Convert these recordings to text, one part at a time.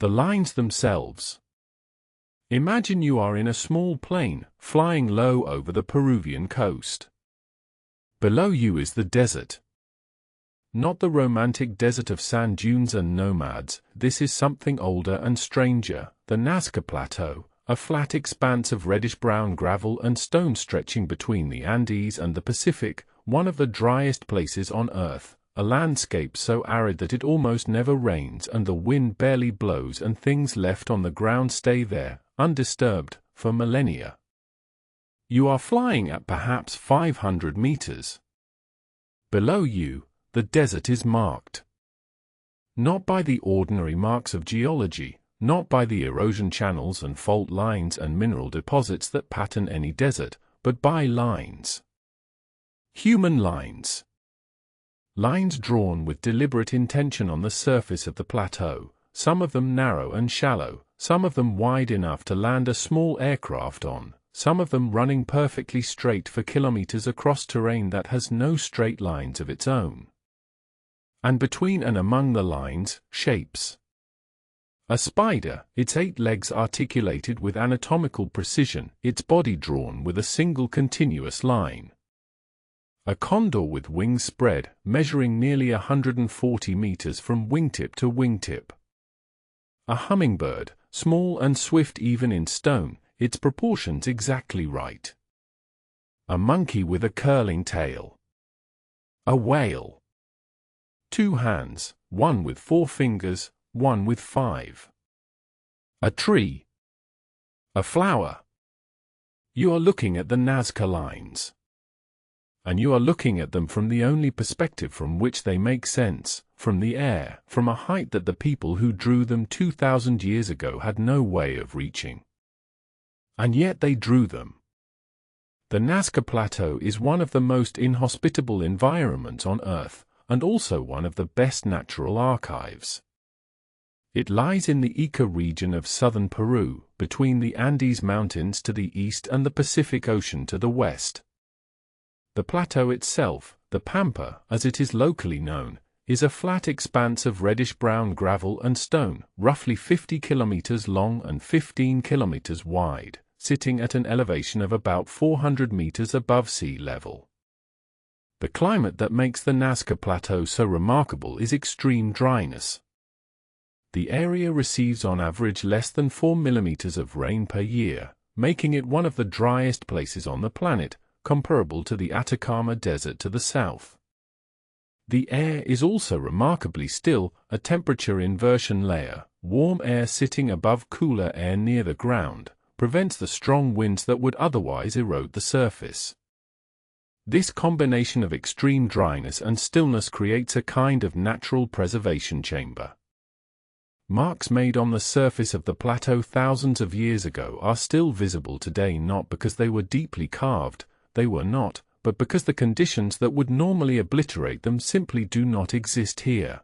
The lines themselves. Imagine you are in a small plane, flying low over the Peruvian coast. Below you is the desert. Not the romantic desert of sand dunes and nomads, this is something older and stranger, the Nazca Plateau, a flat expanse of reddish-brown gravel and stone stretching between the Andes and the Pacific, one of the driest places on Earth, a landscape so arid that it almost never rains and the wind barely blows and things left on the ground stay there, undisturbed, for millennia. You are flying at perhaps 500 meters. Below you, the desert is marked. Not by the ordinary marks of geology, not by the erosion channels and fault lines and mineral deposits that pattern any desert, but by lines. Human lines. Lines drawn with deliberate intention on the surface of the plateau, some of them narrow and shallow, some of them wide enough to land a small aircraft on, some of them running perfectly straight for kilometers across terrain that has no straight lines of its own. And between and among the lines, shapes. A spider, its 8 legs articulated with anatomical precision, its body drawn with a single continuous line. A condor with wings spread, measuring nearly 140 meters from wingtip to wingtip. A hummingbird, small and swift even in stone, its proportions exactly right. A monkey with a curling tail. A whale. 2 hands, one with 4 fingers, one with 5. A tree. A flower. You are looking at the Nazca lines. And you are looking at them from the only perspective from which they make sense, from the air, from a height that the people who drew them 2,000 years ago had no way of reaching. And yet they drew them. The Nazca Plateau is one of the most inhospitable environments on Earth, and also one of the best natural archives. It lies in the Ica region of southern Peru, between the Andes Mountains to the east and the Pacific Ocean to the west. The plateau itself, the Pampa as it is locally known, is a flat expanse of reddish-brown gravel and stone, roughly 50 kilometers long and 15 kilometers wide, sitting at an elevation of about 400 meters above sea level. The climate that makes the Nazca Plateau so remarkable is extreme dryness. The area receives on average less than 4 millimeters of rain per year, making it one of the driest places on the planet, comparable to the Atacama Desert to the south. The air is also remarkably still, a temperature inversion layer, warm air sitting above cooler air near the ground, prevents the strong winds that would otherwise erode the surface. This combination of extreme dryness and stillness creates a kind of natural preservation chamber. Marks made on the surface of the plateau thousands of years ago are still visible today not because they were deeply carved, they were not, but because the conditions that would normally obliterate them simply do not exist here.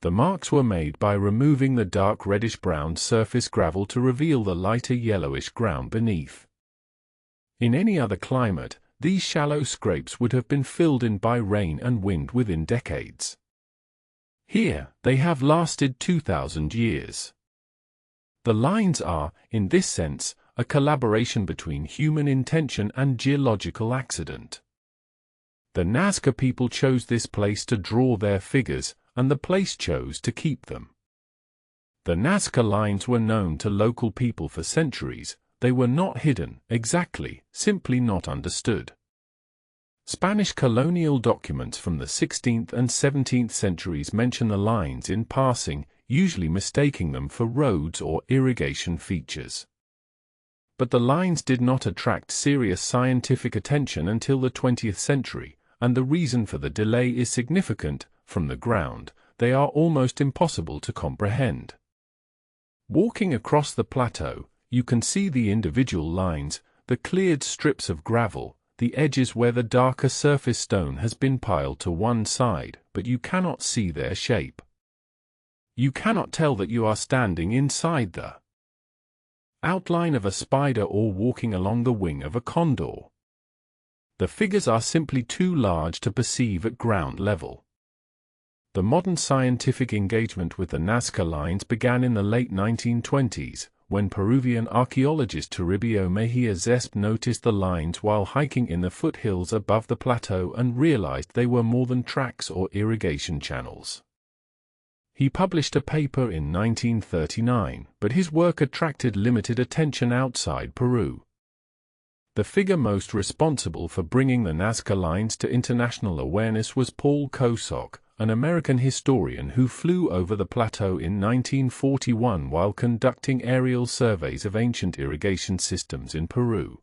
The marks were made by removing the dark reddish-brown surface gravel to reveal the lighter yellowish ground beneath. In any other climate, these shallow scrapes would have been filled in by rain and wind within decades. Here, they have lasted 2,000 years. The lines are, in this sense, a collaboration between human intention and geological accident. The Nazca people chose this place to draw their figures, and the place chose to keep them. The Nazca lines were known to local people for centuries. They were not hidden, exactly, simply not understood. Spanish colonial documents from the 16th and 17th centuries mention the lines in passing, usually mistaking them for roads or irrigation features. But the lines did not attract serious scientific attention until the 20th century, and the reason for the delay is significant. From the ground, they are almost impossible to comprehend. Walking across the plateau, you can see the individual lines, the cleared strips of gravel, the edges where the darker surface stone has been piled to one side, but you cannot see their shape. You cannot tell that you are standing inside the outline of a spider or walking along the wing of a condor. The figures are simply too large to perceive at ground level. The modern scientific engagement with the Nazca lines began in the late 1920s, when Peruvian archaeologist Toribio Mejia Zesp noticed the lines while hiking in the foothills above the plateau and realized they were more than tracks or irrigation channels. He published a paper in 1939, but his work attracted limited attention outside Peru. The figure most responsible for bringing the Nazca lines to international awareness was Paul Kosok, an American historian who flew over the plateau in 1941 while conducting aerial surveys of ancient irrigation systems in Peru.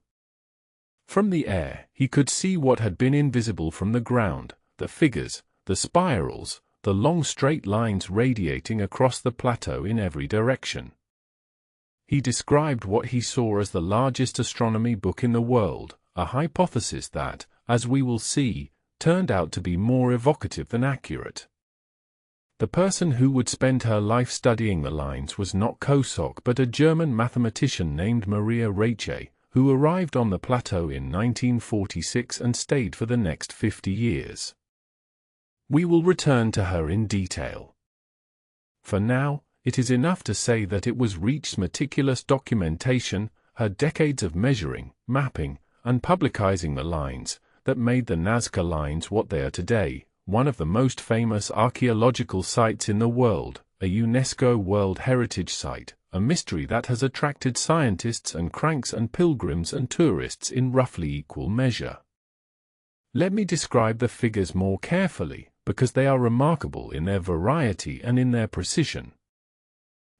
From the air, he could see what had been invisible from the ground: the figures, the spirals, the long straight lines radiating across the plateau in every direction. He described what he saw as the largest astronomy book in the world, a hypothesis that, as we will see, turned out to be more evocative than accurate. The person who would spend her life studying the lines was not Kosok but a German mathematician named Maria Rietzsche, who arrived on the plateau in 1946 and stayed for the next 50 years. We will return to her in detail. For now, it is enough to say that it was Rietzsche's meticulous documentation, her decades of measuring, mapping, and publicizing the lines, that made the Nazca lines what they are today, one of the most famous archaeological sites in the world, a UNESCO World Heritage Site, a mystery that has attracted scientists and cranks and pilgrims and tourists in roughly equal measure. Let me describe the figures more carefully, because they are remarkable in their variety and in their precision.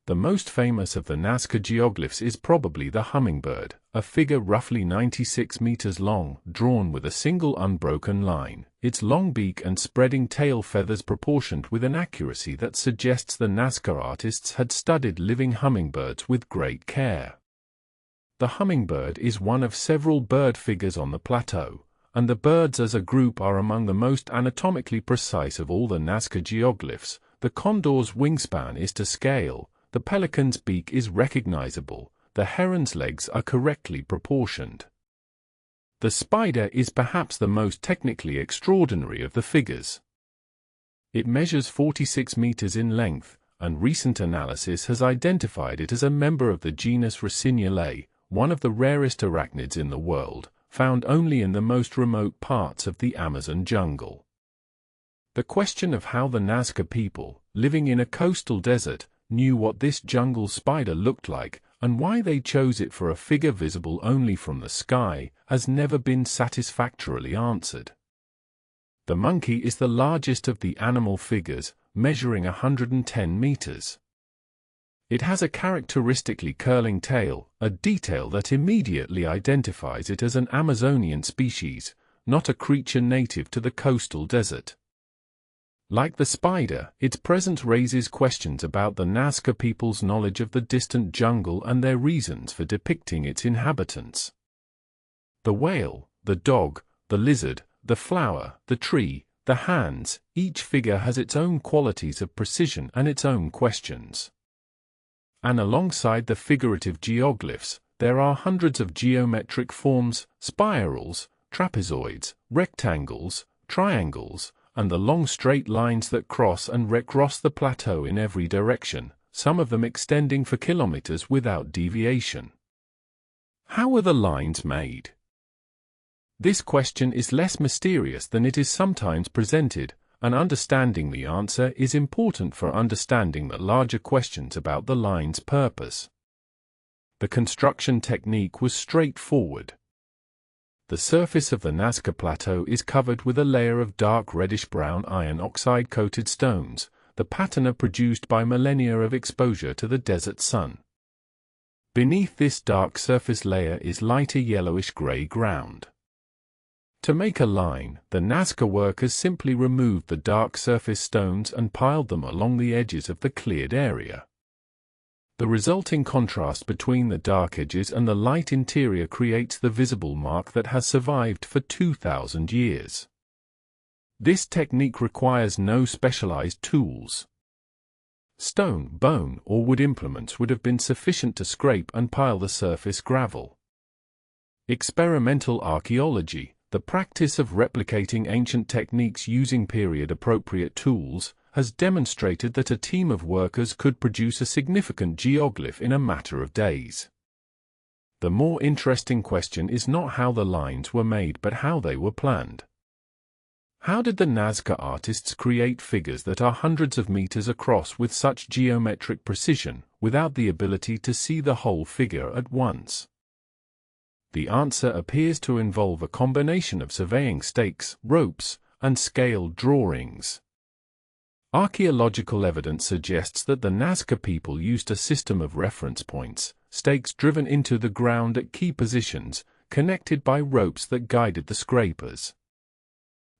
The most famous of the Nazca geoglyphs is probably the hummingbird, a figure roughly 96 meters long, drawn with a single unbroken line, its long beak and spreading tail feathers proportioned with an accuracy that suggests the Nazca artists had studied living hummingbirds with great care. The hummingbird is one of several bird figures on the plateau, and the birds as a group are among the most anatomically precise of all the Nazca geoglyphs. The condor's wingspan is to scale, the pelican's beak is recognizable, the heron's legs are correctly proportioned. The spider is perhaps the most technically extraordinary of the figures. It measures 46 meters in length, and recent analysis has identified it as a member of the genus Rocinulae, one of the rarest arachnids in the world, found only in the most remote parts of the Amazon jungle. The question of how the Nazca people, living in a coastal desert, knew what this jungle spider looked like, and why they chose it for a figure visible only from the sky, has never been satisfactorily answered. The monkey is the largest of the animal figures, measuring 110 meters. It has a characteristically curling tail, a detail that immediately identifies it as an Amazonian species, not a creature native to the coastal desert. Like the spider, its presence raises questions about the Nazca people's knowledge of the distant jungle and their reasons for depicting its inhabitants. The whale, the dog, the lizard, the flower, the tree, the hands, each figure has its own qualities of precision and its own questions. And alongside the figurative geoglyphs, there are hundreds of geometric forms, spirals, trapezoids, rectangles, triangles, and the long straight lines that cross and recross the plateau in every direction, some of them extending for kilometers without deviation. How are the lines made? This question is less mysterious than it is sometimes presented, and understanding the answer is important for understanding the larger questions about the line's purpose. The construction technique was straightforward. The surface of the Nazca Plateau is covered with a layer of dark reddish-brown iron oxide-coated stones, the patina produced by millennia of exposure to the desert sun. Beneath this dark surface layer is lighter yellowish-gray ground. To make a line, the Nazca workers simply removed the dark surface stones and piled them along the edges of the cleared area. The resulting contrast between the dark edges and the light interior creates the visible mark that has survived for 2,000 years. This technique requires no specialized tools. Stone, bone, or wood implements would have been sufficient to scrape and pile the surface gravel. Experimental archaeology, the practice of replicating ancient techniques using period-appropriate tools, has demonstrated that a team of workers could produce a significant geoglyph in a matter of days. The more interesting question is not how the lines were made but how they were planned. How did the Nazca artists create figures that are hundreds of meters across with such geometric precision, without the ability to see the whole figure at once? The answer appears to involve a combination of surveying stakes, ropes, and scale drawings. Archaeological evidence suggests that the Nazca people used a system of reference points, stakes driven into the ground at key positions, connected by ropes that guided the scrapers.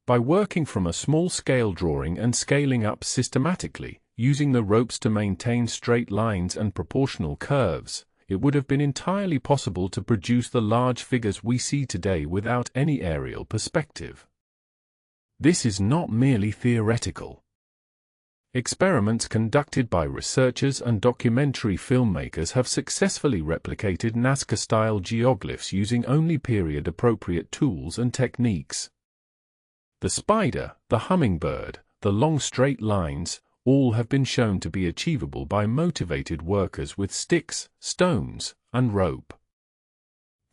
By working from a small scale drawing and scaling up systematically, using the ropes to maintain straight lines and proportional curves, it would have been entirely possible to produce the large figures we see today without any aerial perspective. This is not merely theoretical. Experiments conducted by researchers and documentary filmmakers have successfully replicated Nazca-style geoglyphs using only period-appropriate tools and techniques. The spider, the hummingbird, the long straight lines, all have been shown to be achievable by motivated workers with sticks, stones, and rope.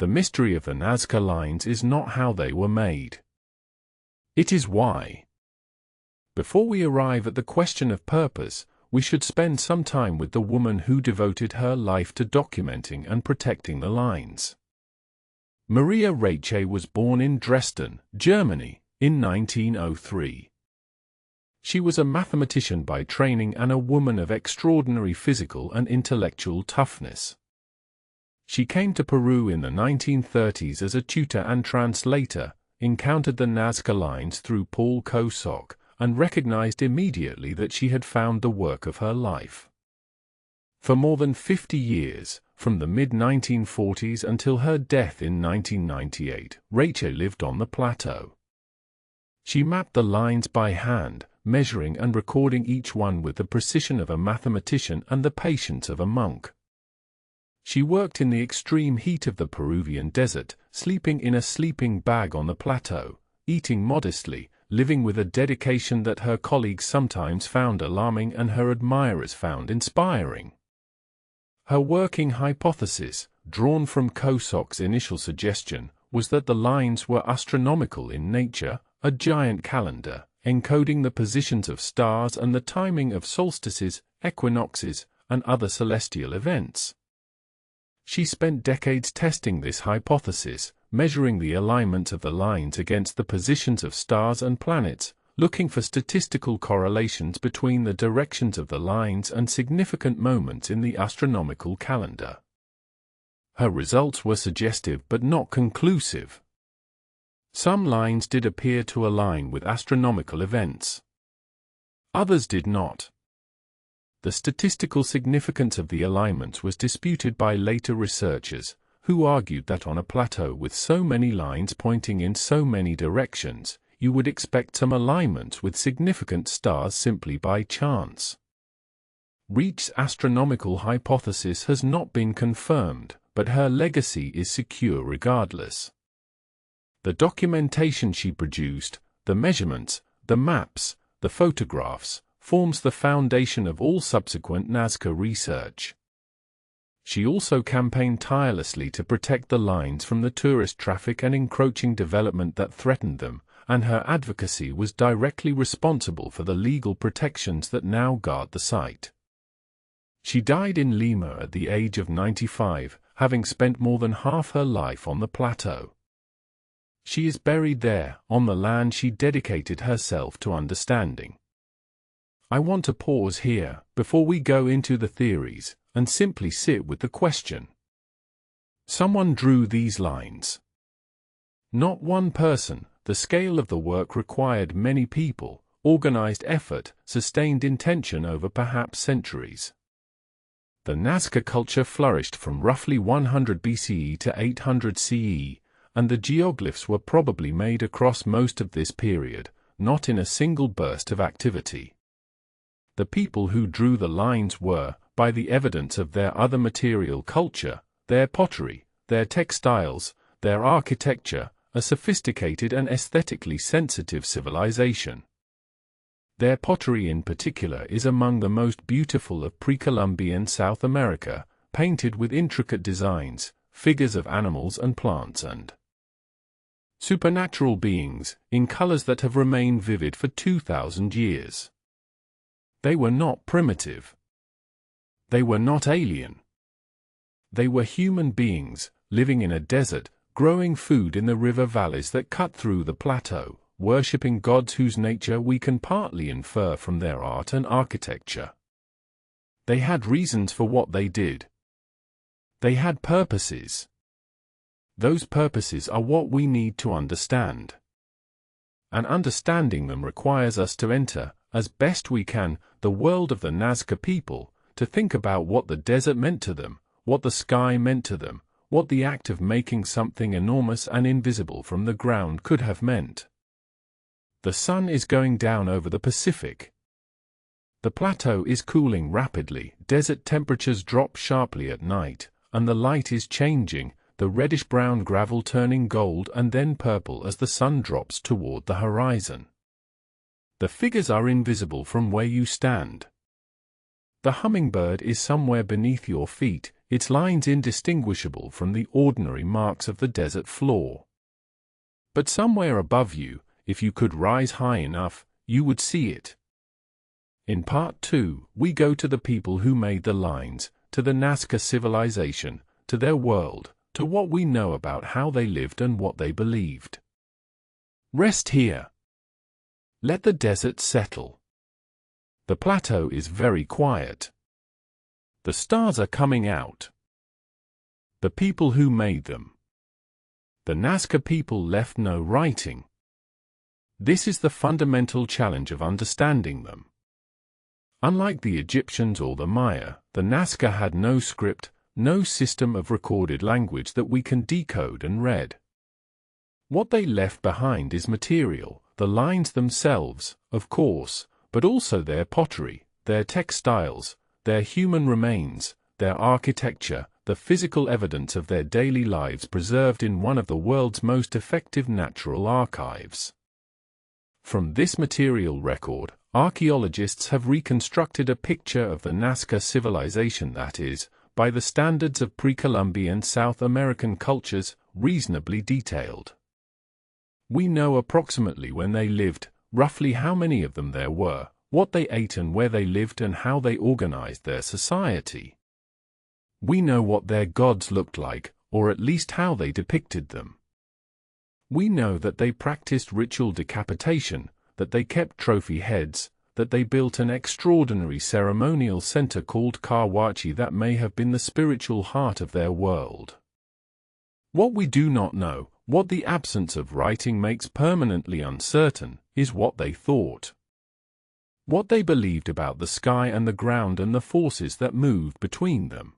The mystery of the Nazca lines is not how they were made. It is why. Before we arrive at the question of purpose, we should spend some time with the woman who devoted her life to documenting and protecting the lines. Maria Raache was born in Dresden, Germany, in 1903. She was a mathematician by training and a woman of extraordinary physical and intellectual toughness. She came to Peru in the 1930s as a tutor and translator, encountered the Nazca lines through Paul Kosok, and recognized immediately that she had found the work of her life. For more than 50 years, from the mid-1940s until her death in 1998, Raache lived on the plateau. She mapped the lines by hand, measuring and recording each one with the precision of a mathematician and the patience of a monk. She worked in the extreme heat of the Peruvian desert, sleeping in a sleeping bag on the plateau, eating modestly, living with a dedication that her colleagues sometimes found alarming and her admirers found inspiring. Her working hypothesis, drawn from Kosok's initial suggestion, was that the lines were astronomical in nature, a giant calendar, encoding the positions of stars and the timing of solstices, equinoxes, and other celestial events. She spent decades testing this hypothesis, measuring the alignment of the lines against the positions of stars and planets, looking for statistical correlations between the directions of the lines and significant moments in the astronomical calendar. Her results were suggestive but not conclusive. Some lines did appear to align with astronomical events. Others did not. The statistical significance of the alignments was disputed by later researchers, who argued that on a plateau with so many lines pointing in so many directions, you would expect some alignments with significant stars simply by chance. Raache's astronomical hypothesis has not been confirmed, but her legacy is secure regardless. The documentation she produced, the measurements, the maps, the photographs, forms the foundation of all subsequent Nazca research. She also campaigned tirelessly to protect the lines from the tourist traffic and encroaching development that threatened them, and her advocacy was directly responsible for the legal protections that now guard the site. She died in Lima at the age of 95, having spent more than half her life on the plateau. She is buried there, on the land she dedicated herself to understanding. I want to pause here, before we go into the theories, and simply sit with the question. Someone drew these lines. Not one person. The scale of the work required many people, organized effort, sustained intention over perhaps centuries. The Nazca culture flourished from roughly 100 BCE to 800 CE, and the geoglyphs were probably made across most of this period, not in a single burst of activity. The people who drew the lines were, by the evidence of their other material culture, their pottery, their textiles, their architecture, a sophisticated and aesthetically sensitive civilization. Their pottery in particular is among the most beautiful of pre-Columbian South America, painted with intricate designs, figures of animals and plants and supernatural beings, in colors that have remained vivid for 2,000 years. They were not primitive. They were not alien. They were human beings, living in a desert, growing food in the river valleys that cut through the plateau, worshipping gods whose nature we can partly infer from their art and architecture. They had reasons for what they did. They had purposes. Those purposes are what we need to understand. And understanding them requires us to enter, as best we can, the world of the Nazca people, to think about what the desert meant to them, what the sky meant to them, what the act of making something enormous and invisible from the ground could have meant. The sun is going down over the Pacific. The plateau is cooling rapidly, desert temperatures drop sharply at night, and the light is changing, the reddish-brown gravel turning gold and then purple as the sun drops toward the horizon. The figures are invisible from where you stand. The hummingbird is somewhere beneath your feet, its lines indistinguishable from the ordinary marks of the desert floor. But somewhere above you, if you could rise high enough, you would see it. In Part 2, we go to the people who made the lines, to the Nazca civilization, to their world, to what we know about how they lived and what they believed. Rest here. Let the desert settle. The plateau is very quiet. The stars are coming out. The people who made them. The Nazca people left no writing. This is the fundamental challenge of understanding them. Unlike the Egyptians or the Maya, the Nazca had no script, no system of recorded language that we can decode and read. What they left behind is material, the lines themselves, of course, but also their pottery, their textiles, their human remains, their architecture, the physical evidence of their daily lives preserved in one of the world's most effective natural archives. From this material record, archaeologists have reconstructed a picture of the Nazca civilization that is, by the standards of pre-Columbian South American cultures, reasonably detailed. We know approximately when they lived, roughly how many of them there were, what they ate and where they lived and how they organized their society. We know what their gods looked like, or at least how they depicted them. We know that they practiced ritual decapitation, that they kept trophy heads, that they built an extraordinary ceremonial center called Kawachi that may have been the spiritual heart of their world. What we do not know, what the absence of writing makes permanently uncertain, is what they thought. What they believed about the sky and the ground and the forces that moved between them.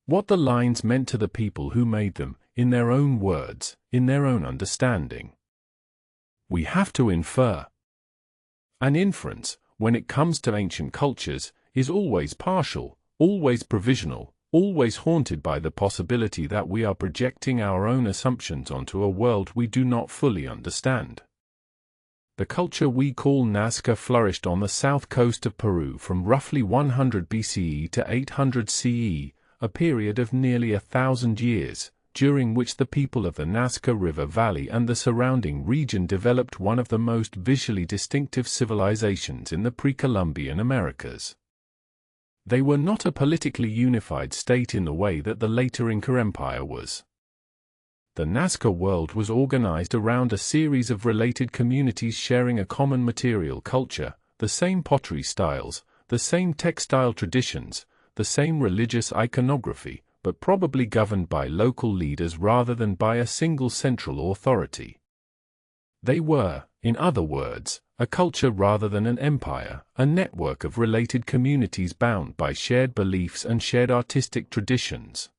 What the lines meant to the people who made them, in their own words, in their own understanding. We have to infer. An inference, when it comes to ancient cultures, is always partial, always provisional, always haunted by the possibility that we are projecting our own assumptions onto a world we do not fully understand. The culture we call Nazca flourished on the south coast of Peru from roughly 100 BCE to 800 CE, a period of nearly 1,000 years, during which the people of the Nazca River Valley and the surrounding region developed one of the most visually distinctive civilizations in the pre-Columbian Americas. They were not a politically unified state in the way that the later Inca Empire was. The Nazca world was organized around a series of related communities sharing a common material culture, the same pottery styles, the same textile traditions, the same religious iconography, but probably governed by local leaders rather than by a single central authority. They were, in other words, a culture rather than an empire, a network of related communities bound by shared beliefs and shared artistic traditions.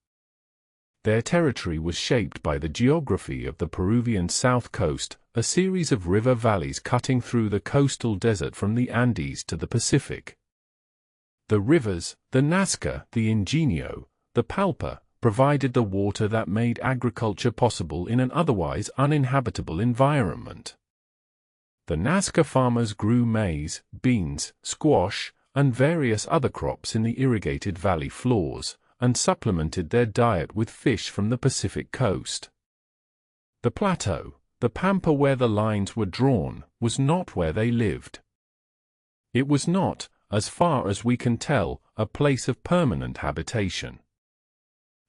Their territory was shaped by the geography of the Peruvian south coast, a series of river valleys cutting through the coastal desert from the Andes to the Pacific. The rivers, the Nazca, the Ingenio, the Palpa, provided the water that made agriculture possible in an otherwise uninhabitable environment. The Nazca farmers grew maize, beans, squash, and various other crops in the irrigated valley floors, and supplemented their diet with fish from the Pacific coast. The plateau, the pampa where the lines were drawn, was not where they lived. It was not, as far as we can tell, a place of permanent habitation.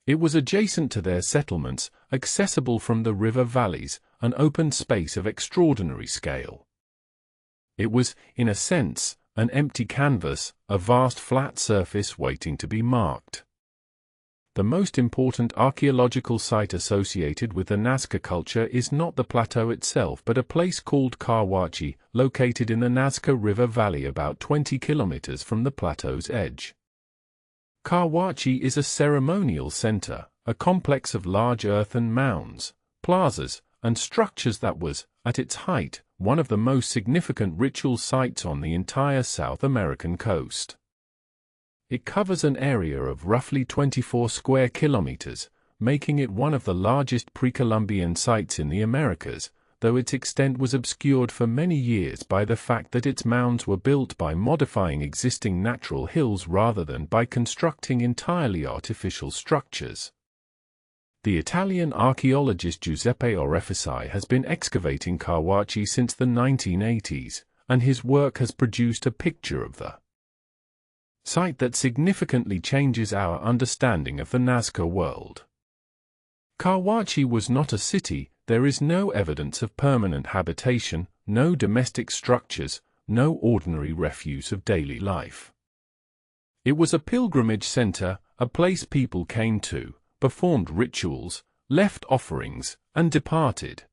It was adjacent to their settlements, accessible from the river valleys, an open space of extraordinary scale. It was, in a sense, an empty canvas, a vast flat surface waiting to be marked. The most important archaeological site associated with the Nazca culture is not the plateau itself but a place called Kawachi, located in the Nazca River Valley about 20 kilometers from the plateau's edge. Kawachi is a ceremonial center, a complex of large earthen mounds, plazas, and structures that was, at its height, one of the most significant ritual sites on the entire South American coast. It covers an area of roughly 24 square kilometers, making it one of the largest pre-Columbian sites in the Americas, though its extent was obscured for many years by the fact that its mounds were built by modifying existing natural hills rather than by constructing entirely artificial structures. The Italian archaeologist Giuseppe Orefici has been excavating Kawachi since the 1980s, and his work has produced a picture of the site that significantly changes our understanding of the Nazca world. Kawachi was not a city. There is no evidence of permanent habitation, no domestic structures, no ordinary refuse of daily life. It was a pilgrimage center, a place people came to, performed rituals, left offerings, and departed.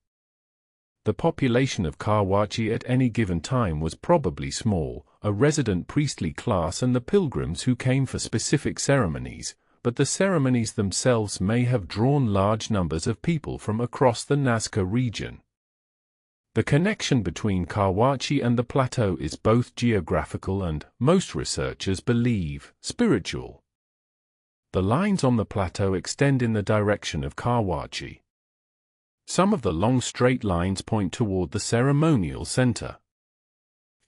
The population of Kawachi at any given time was probably small, a resident priestly class and the pilgrims who came for specific ceremonies, but the ceremonies themselves may have drawn large numbers of people from across the Nazca region. The connection between Kawachi and the plateau is both geographical and, most researchers believe, spiritual. The lines on the plateau extend in the direction of Kawachi. Some of the long straight lines point toward the ceremonial center.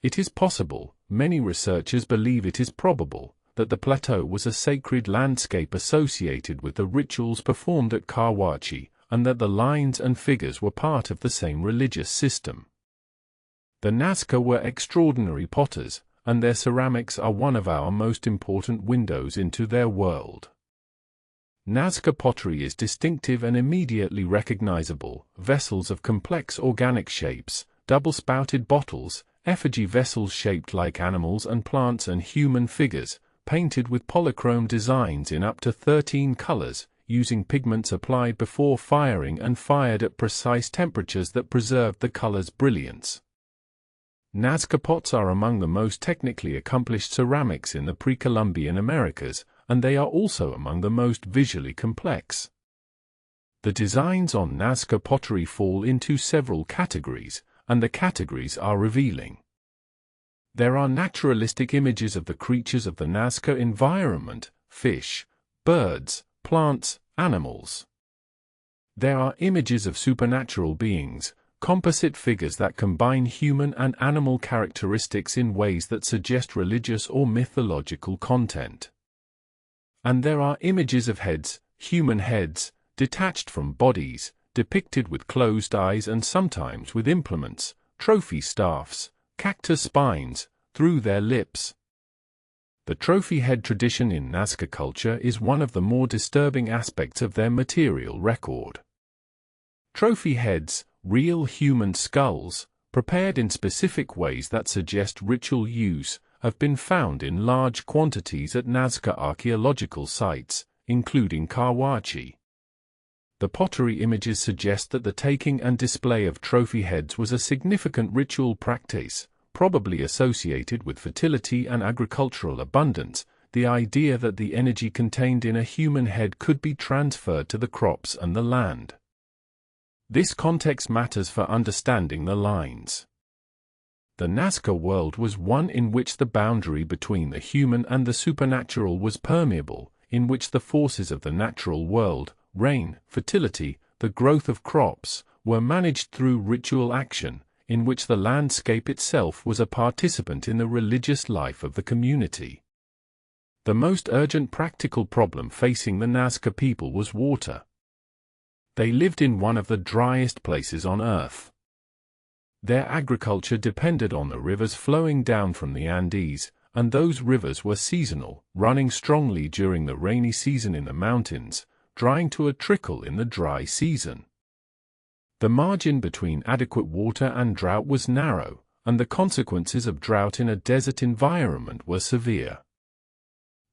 It is possible, many researchers believe it is probable, that the plateau was a sacred landscape associated with the rituals performed at Kawachi, and that the lines and figures were part of the same religious system. The Nazca were extraordinary potters, and their ceramics are one of our most important windows into their world. Nazca pottery is distinctive and immediately recognizable: vessels of complex organic shapes, double-spouted bottles, effigy vessels shaped like animals and plants, and human figures, painted with polychrome designs in up to 13 colors, using pigments applied before firing and fired at precise temperatures that preserved the color's brilliance. Nazca pots are among the most technically accomplished ceramics in the pre-Columbian Americas, and they are also among the most visually complex. The designs on Nazca pottery fall into several categories, and the categories are revealing. There are naturalistic images of the creatures of the Nazca environment: fish, birds, plants, animals. There are images of supernatural beings, composite figures that combine human and animal characteristics in ways that suggest religious or mythological content. And there are images of heads, human heads, detached from bodies, depicted with closed eyes and sometimes with implements, trophy staffs, cactus spines, through their lips. The trophy head tradition in Nazca culture is one of the more disturbing aspects of their material record. Trophy heads, real human skulls, prepared in specific ways that suggest ritual use, have been found in large quantities at Nazca archaeological sites, including Kawachi. The pottery images suggest that the taking and display of trophy heads was a significant ritual practice, probably associated with fertility and agricultural abundance, the idea that the energy contained in a human head could be transferred to the crops and the land. This context matters for understanding the lines. The Nazca world was one in which the boundary between the human and the supernatural was permeable, in which the forces of the natural world, rain, fertility, the growth of crops, were managed through ritual action, in which the landscape itself was a participant in the religious life of the community. The most urgent practical problem facing the Nazca people was water. They lived in one of the driest places on Earth. Their agriculture depended on the rivers flowing down from the Andes, and those rivers were seasonal, running strongly during the rainy season in the mountains, drying to a trickle in the dry season. The margin between adequate water and drought was narrow, and the consequences of drought in a desert environment were severe.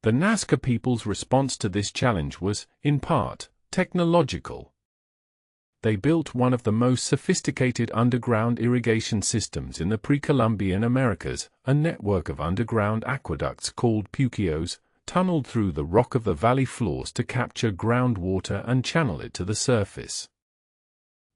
The Nazca people's response to this challenge was, in part, technological. They built one of the most sophisticated underground irrigation systems in the pre-Columbian Americas, a network of underground aqueducts called puquios, tunneled through the rock of the valley floors to capture groundwater and channel it to the surface.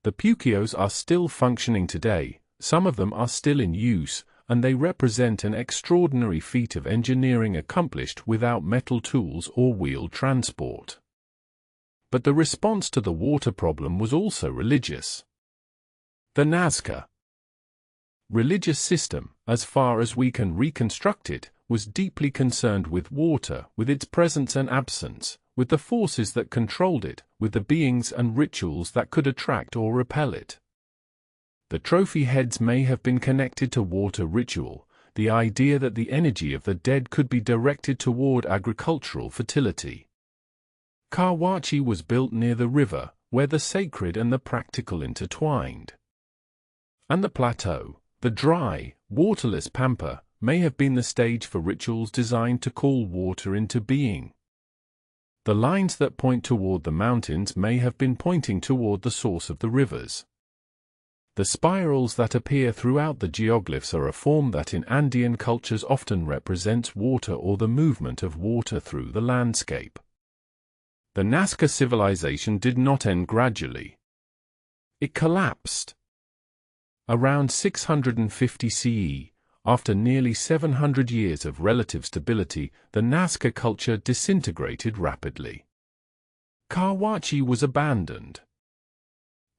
The puquios are still functioning today, some of them are still in use, and they represent an extraordinary feat of engineering accomplished without metal tools or wheeled transport. But the response to the water problem was also religious. The Nazca religious system, as far as we can reconstruct it, was deeply concerned with water, with its presence and absence, with the forces that controlled it, with the beings and rituals that could attract or repel it. The trophy heads may have been connected to water ritual, the idea that the energy of the dead could be directed toward agricultural fertility. Kawachi was built near the river, where the sacred and the practical intertwined. And the plateau, the dry, waterless pampa, may have been the stage for rituals designed to call water into being. The lines that point toward the mountains may have been pointing toward the source of the rivers. The spirals that appear throughout the geoglyphs are a form that in Andean cultures often represents water or the movement of water through the landscape. The Nazca civilization did not end gradually. It collapsed. Around 650 CE, after nearly 700 years of relative stability, the Nazca culture disintegrated rapidly. Kawachi was abandoned.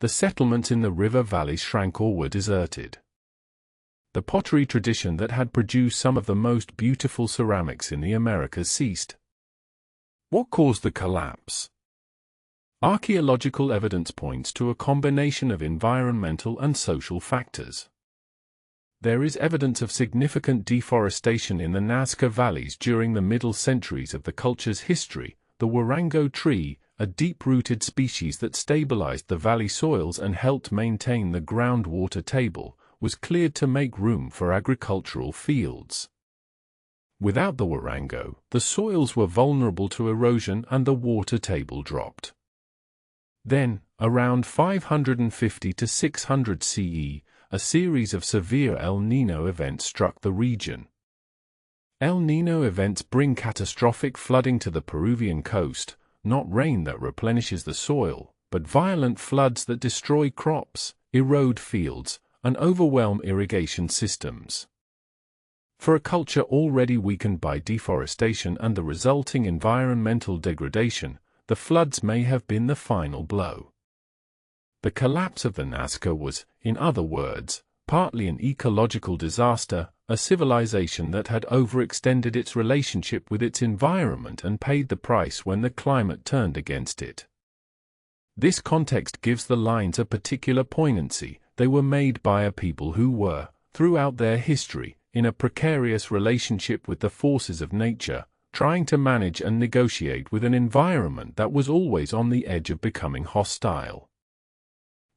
The settlements in the river valleys shrank or were deserted. The pottery tradition that had produced some of the most beautiful ceramics in the Americas ceased. What caused the collapse? Archaeological evidence points to a combination of environmental and social factors. There is evidence of significant deforestation in the Nazca valleys during the middle centuries of the culture's history. The warango tree, a deep-rooted species that stabilized the valley soils and helped maintain the groundwater table, was cleared to make room for agricultural fields. Without the warango, the soils were vulnerable to erosion and the water table dropped. Then, around 550 to 600 CE, a series of severe El Niño events struck the region. El Niño events bring catastrophic flooding to the Peruvian coast, not rain that replenishes the soil, but violent floods that destroy crops, erode fields, and overwhelm irrigation systems. For a culture already weakened by deforestation and the resulting environmental degradation, the floods may have been the final blow. The collapse of the Nazca was, in other words, partly an ecological disaster, a civilization that had overextended its relationship with its environment and paid the price when the climate turned against it. This context gives the lines a particular poignancy. They were made by a people who were, throughout their history, in a precarious relationship with the forces of nature, trying to manage and negotiate with an environment that was always on the edge of becoming hostile.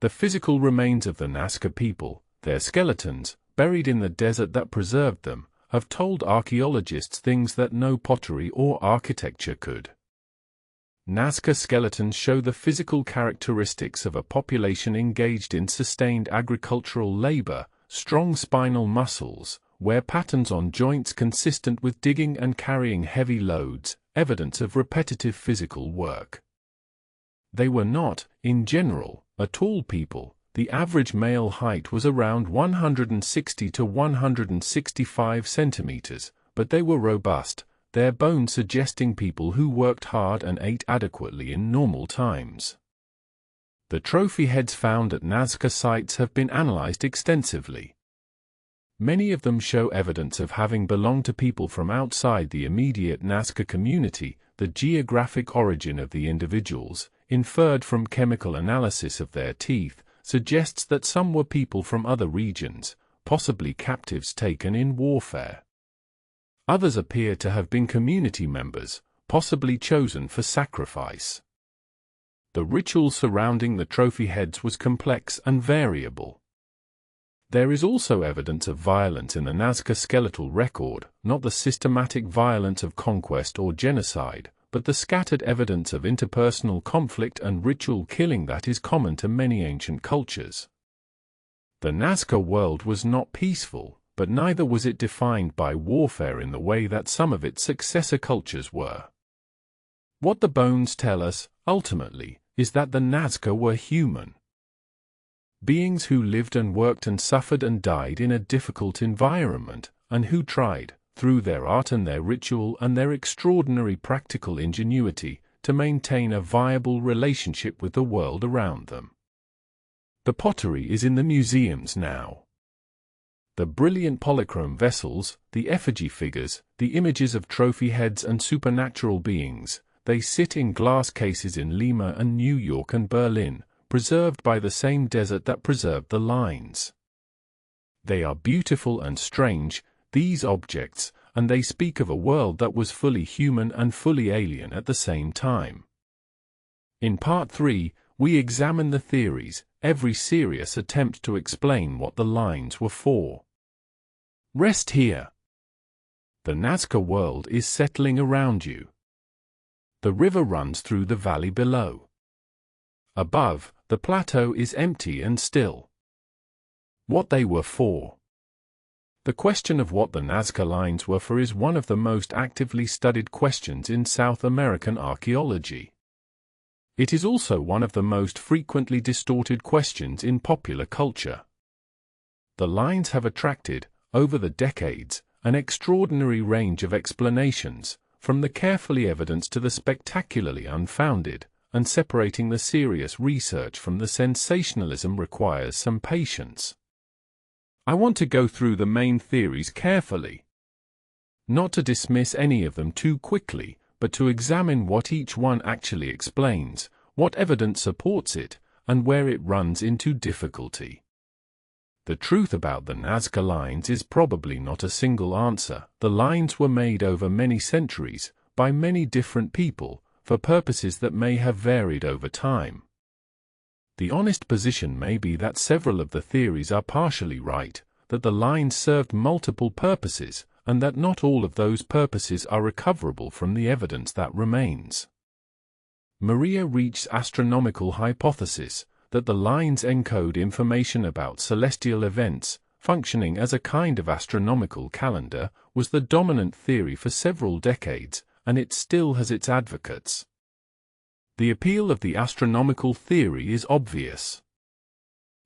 The physical remains of the Nazca people, their skeletons, buried in the desert that preserved them, have told archaeologists things that no pottery or architecture could. Nazca skeletons show the physical characteristics of a population engaged in sustained agricultural labor, strong spinal muscles, wear patterns on joints consistent with digging and carrying heavy loads, evidence of repetitive physical work. They were not, in general, a tall people. The average male height was around 160 to 165 centimeters, but they were robust, their bones suggesting people who worked hard and ate adequately in normal times. The trophy heads found at Nazca sites have been analyzed extensively. Many of them show evidence of having belonged to people from outside the immediate Nazca community. The geographic origin of the individuals, inferred from chemical analysis of their teeth, suggests that some were people from other regions, possibly captives taken in warfare. Others appear to have been community members, possibly chosen for sacrifice. The ritual surrounding the trophy heads was complex and variable. There is also evidence of violence in the Nazca skeletal record, not the systematic violence of conquest or genocide, but the scattered evidence of interpersonal conflict and ritual killing that is common to many ancient cultures. The Nazca world was not peaceful, but neither was it defined by warfare in the way that some of its successor cultures were. What the bones tell us, ultimately, is that the Nazca were human beings who lived and worked and suffered and died in a difficult environment, and who tried, through their art and their ritual and their extraordinary practical ingenuity, to maintain a viable relationship with the world around them. The pottery is in the museums now. The brilliant polychrome vessels, the effigy figures, the images of trophy heads and supernatural beings, they sit in glass cases in Lima and New York and Berlin, preserved by the same desert that preserved the lines. They are beautiful and strange, these objects, and they speak of a world that was fully human and fully alien at the same time. In Part 3, we examine the theories, every serious attempt to explain what the lines were for. Rest here. The Nazca world is settling around you. The river runs through the valley below. Above, the plateau is empty and still. What they were for. The question of what the Nazca lines were for is one of the most actively studied questions in South American archaeology. It is also one of the most frequently distorted questions in popular culture. The lines have attracted, over the decades, an extraordinary range of explanations, from the carefully evidenced to the spectacularly unfounded, and separating the serious research from the sensationalism requires some patience. I want to go through the main theories carefully. Not to dismiss any of them too quickly, but to examine what each one actually explains, what evidence supports it, and where it runs into difficulty. The truth about the Nazca lines is probably not a single answer. The lines were made over many centuries, by many different people, for purposes that may have varied over time. The honest position may be that several of the theories are partially right, that the lines served multiple purposes, and that not all of those purposes are recoverable from the evidence that remains. Maria Riech's astronomical hypothesis, that the lines encode information about celestial events, functioning as a kind of astronomical calendar, was the dominant theory for several decades, and it still has its advocates. The appeal of the astronomical theory is obvious.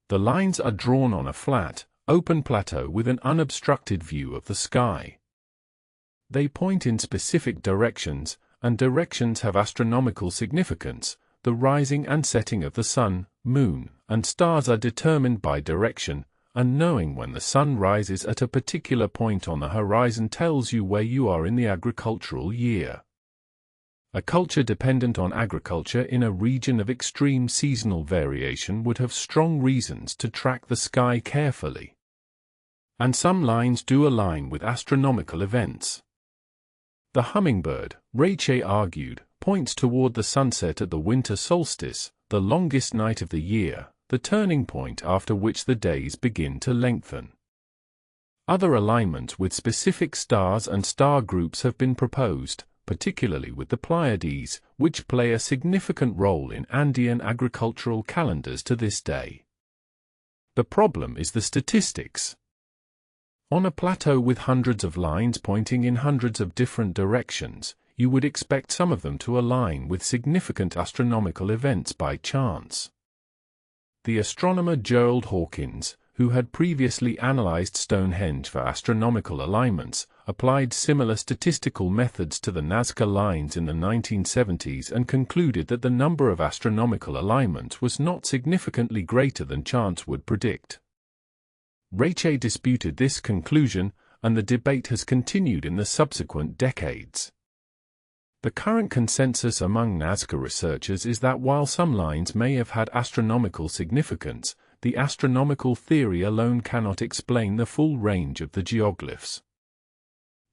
The lines are drawn on a flat, open plateau with an unobstructed view of the sky. They point in specific directions, and directions have astronomical significance. The rising and setting of the sun, moon, and stars are determined by direction, and knowing when the sun rises at a particular point on the horizon tells you where you are in the agricultural year. A culture dependent on agriculture in a region of extreme seasonal variation would have strong reasons to track the sky carefully. And some lines do align with astronomical events. The hummingbird, Riech argued, points toward the sunset at the winter solstice, the longest night of the year, the turning point after which the days begin to lengthen. Other alignments with specific stars and star groups have been proposed, particularly with the Pleiades, which play a significant role in Andean agricultural calendars to this day. The problem is the statistics. On a plateau with hundreds of lines pointing in hundreds of different directions, you would expect some of them to align with significant astronomical events by chance. The astronomer Gerald Hawkins, who had previously analyzed Stonehenge for astronomical alignments, applied similar statistical methods to the Nazca lines in the 1970s and concluded that the number of astronomical alignments was not significantly greater than chance would predict. Reiche disputed this conclusion, and the debate has continued in the subsequent decades. The current consensus among Nazca researchers is that while some lines may have had astronomical significance, the astronomical theory alone cannot explain the full range of the geoglyphs.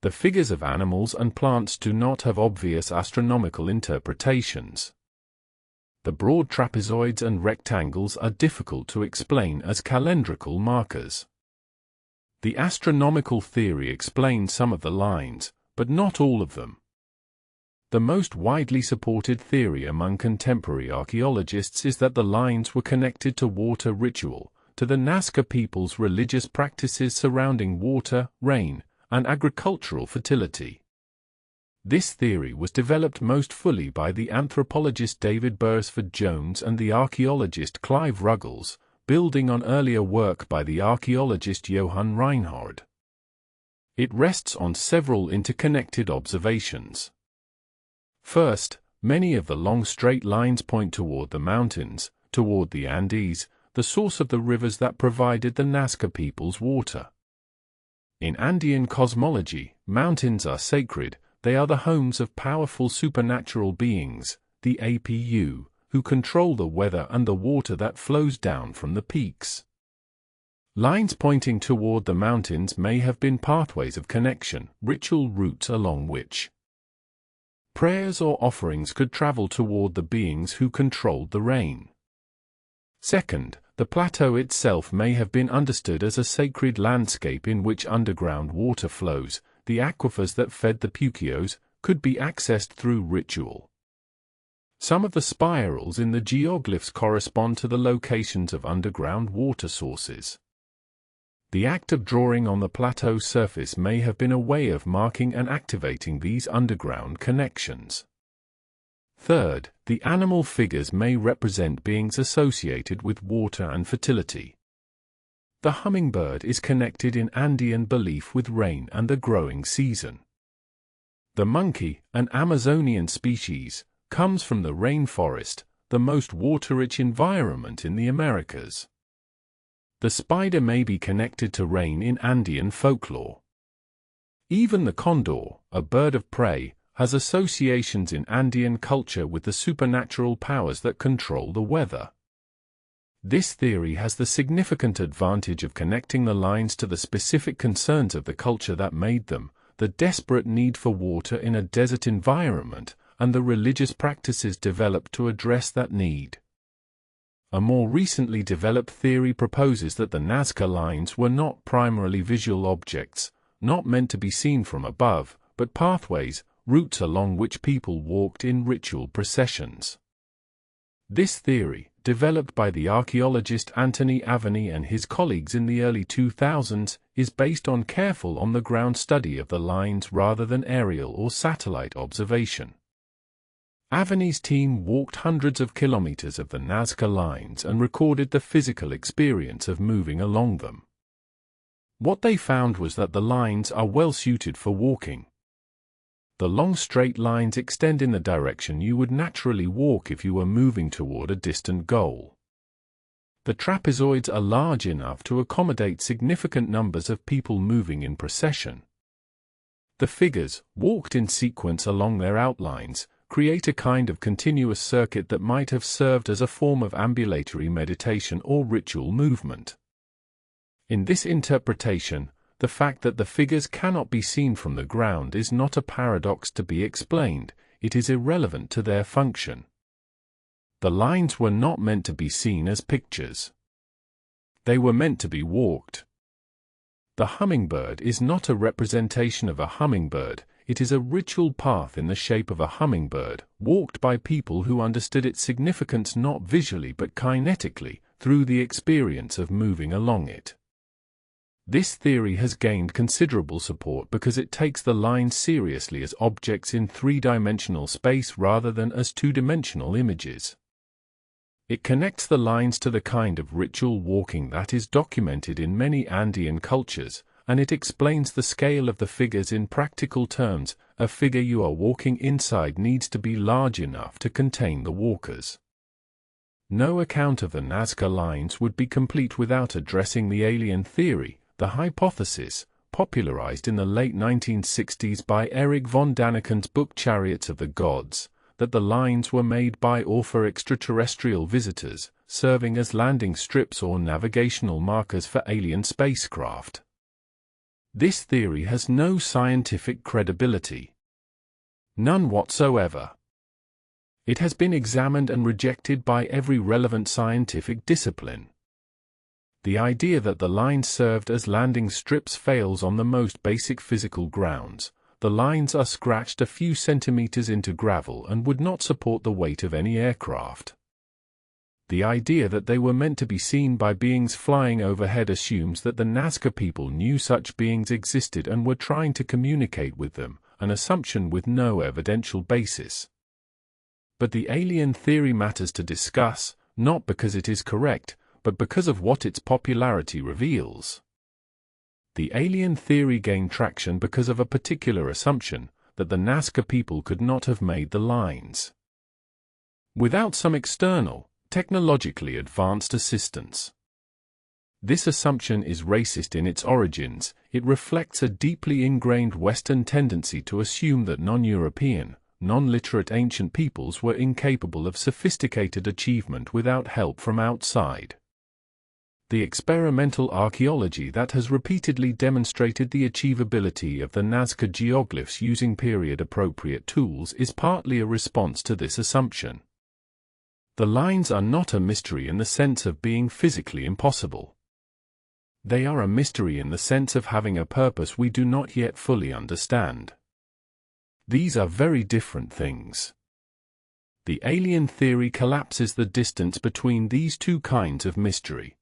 The figures of animals and plants do not have obvious astronomical interpretations. The broad trapezoids and rectangles are difficult to explain as calendrical markers. The astronomical theory explains some of the lines, but not all of them. The most widely supported theory among contemporary archaeologists is that the lines were connected to water ritual, to the Nazca people's religious practices surrounding water, rain, and agricultural fertility. This theory was developed most fully by the anthropologist David Beresford Jones and the archaeologist Clive Ruggles, building on earlier work by the archaeologist Johann Reinhard. It rests on several interconnected observations. First, many of the long straight lines point toward the mountains, toward the Andes, the source of the rivers that provided the Nazca people's water. In Andean cosmology, mountains are sacred. They are the homes of powerful supernatural beings, the APU, who control the weather and the water that flows down from the peaks. Lines pointing toward the mountains may have been pathways of connection, ritual routes along which prayers or offerings could travel toward the beings who controlled the rain. Second, the plateau itself may have been understood as a sacred landscape in which underground water flows. The aquifers that fed the Puquios could be accessed through ritual. Some of the spirals in the geoglyphs correspond to the locations of underground water sources. The act of drawing on the plateau surface may have been a way of marking and activating these underground connections. Third, the animal figures may represent beings associated with water and fertility. The hummingbird is connected in Andean belief with rain and the growing season. The monkey, an Amazonian species, comes from the rainforest, the most water-rich environment in the Americas. The spider may be connected to rain in Andean folklore. Even the condor, a bird of prey, has associations in Andean culture with the supernatural powers that control the weather. This theory has the significant advantage of connecting the lines to the specific concerns of the culture that made them, the desperate need for water in a desert environment, and the religious practices developed to address that need. A more recently developed theory proposes that the Nazca lines were not primarily visual objects, not meant to be seen from above, but pathways, routes along which people walked in ritual processions. This theory, developed by the archaeologist Anthony Aveni and his colleagues in the early 2000s, is based on careful on-the-ground study of the lines rather than aerial or satellite observation. Aveni's team walked hundreds of kilometers of the Nazca lines and recorded the physical experience of moving along them. What they found was that the lines are well suited for walking. The long straight lines extend in the direction you would naturally walk if you were moving toward a distant goal. The trapezoids are large enough to accommodate significant numbers of people moving in procession. The figures, walked in sequence along their outlines, create a kind of continuous circuit that might have served as a form of ambulatory meditation or ritual movement. In this interpretation, the fact that the figures cannot be seen from the ground is not a paradox to be explained, it is irrelevant to their function. The lines were not meant to be seen as pictures. They were meant to be walked. The hummingbird is not a representation of a hummingbird, it is a ritual path in the shape of a hummingbird, walked by people who understood its significance not visually but kinetically, through the experience of moving along it. This theory has gained considerable support because it takes the lines seriously as objects in three-dimensional space rather than as two-dimensional images. It connects the lines to the kind of ritual walking that is documented in many Andean cultures, and it explains the scale of the figures in practical terms. A figure you are walking inside needs to be large enough to contain the walkers. No account of the Nazca lines would be complete without addressing the alien theory, the hypothesis, popularized in the late 1960s by Erich von Daniken's book Chariots of the Gods, that the lines were made by or for extraterrestrial visitors, serving as landing strips or navigational markers for alien spacecraft. This theory has no scientific credibility. None whatsoever. It has been examined and rejected by every relevant scientific discipline. The idea that the lines served as landing strips fails on the most basic physical grounds. The lines are scratched a few centimeters into gravel and would not support the weight of any aircraft. The idea that they were meant to be seen by beings flying overhead assumes that the Nazca people knew such beings existed and were trying to communicate with them, an assumption with no evidential basis. But the alien theory matters to discuss, not because it is correct, but because of what its popularity reveals. The alien theory gained traction because of a particular assumption, that the Nazca people could not have made the lines without some external, technologically advanced assistance. This assumption is racist in its origins. It reflects a deeply ingrained Western tendency to assume that non-European, non-literate ancient peoples were incapable of sophisticated achievement without help from outside. The experimental archaeology that has repeatedly demonstrated the achievability of the Nazca geoglyphs using period-appropriate tools is partly a response to this assumption. The lines are not a mystery in the sense of being physically impossible. They are a mystery in the sense of having a purpose we do not yet fully understand. These are very different things. The alien theory collapses the distance between these two kinds of mystery.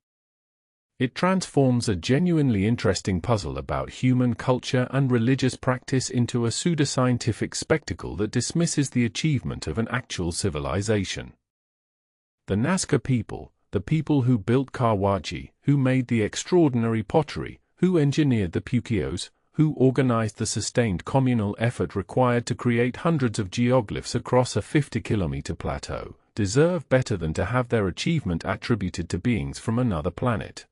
It transforms a genuinely interesting puzzle about human culture and religious practice into a pseudoscientific spectacle that dismisses the achievement of an actual civilization. The Nazca people, the people who built Kawachi, who made the extraordinary pottery, who engineered the pukios, who organized the sustained communal effort required to create hundreds of geoglyphs across a 50-kilometer plateau, deserve better than to have their achievement attributed to beings from another planet.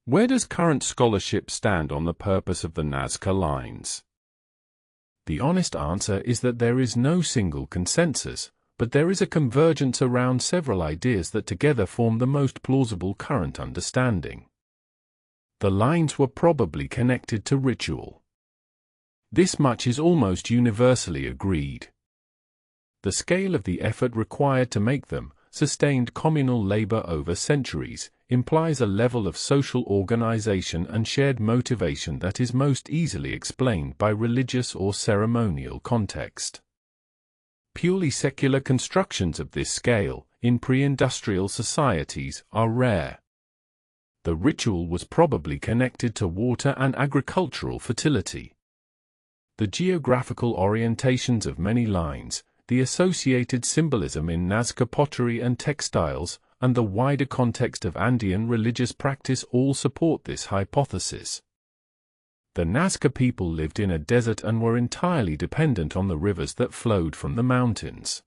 Where does current scholarship stand on the purpose of the Nazca lines? The honest answer is that there is no single consensus, but there is a convergence around several ideas that together form the most plausible current understanding. The lines were probably connected to ritual. This much is almost universally agreed. The scale of the effort required to make them, sustained communal labor over centuries, implies a level of social organization and shared motivation that is most easily explained by religious or ceremonial context. Purely secular constructions of this scale, in pre-industrial societies, are rare. The ritual was probably connected to water and agricultural fertility. The geographical orientations of many lines, the associated symbolism in Nazca pottery and textiles, and the wider context of Andean religious practice all support this hypothesis. The Nazca people lived in a desert and were entirely dependent on the rivers that flowed from the mountains.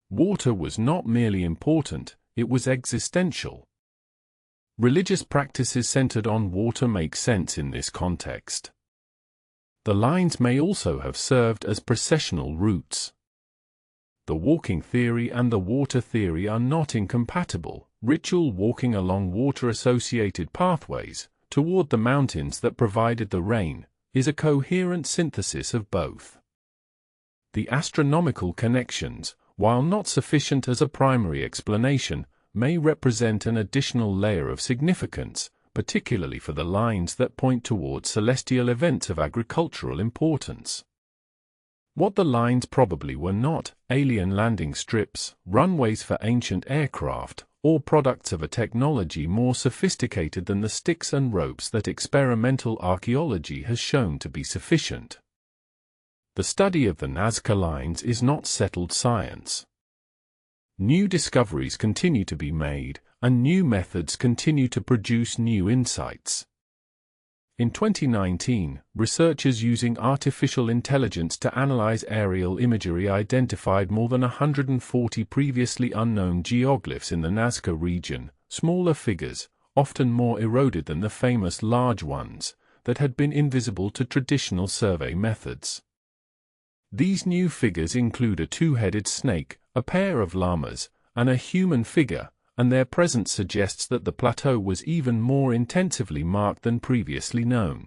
Water was not merely important, it was existential. Religious practices centered on water make sense in this context. The lines may also have served as processional routes. The walking theory and the water theory are not incompatible. Ritual walking along water-associated pathways, toward the mountains that provided the rain, is a coherent synthesis of both. The astronomical connections, while not sufficient as a primary explanation, may represent an additional layer of significance, particularly for the lines that point toward celestial events of agricultural importance. What the lines probably were not, alien landing strips, runways for ancient aircraft, or products of a technology more sophisticated than the sticks and ropes that experimental archaeology has shown to be sufficient. The study of the Nazca lines is not settled science. New discoveries continue to be made, and new methods continue to produce new insights. In 2019, researchers using artificial intelligence to analyze aerial imagery identified more than 140 previously unknown geoglyphs in the Nazca region, smaller figures, often more eroded than the famous large ones, that had been invisible to traditional survey methods. These new figures include a two-headed snake, a pair of llamas, and a human figure, and their presence suggests that the plateau was even more intensively marked than previously known.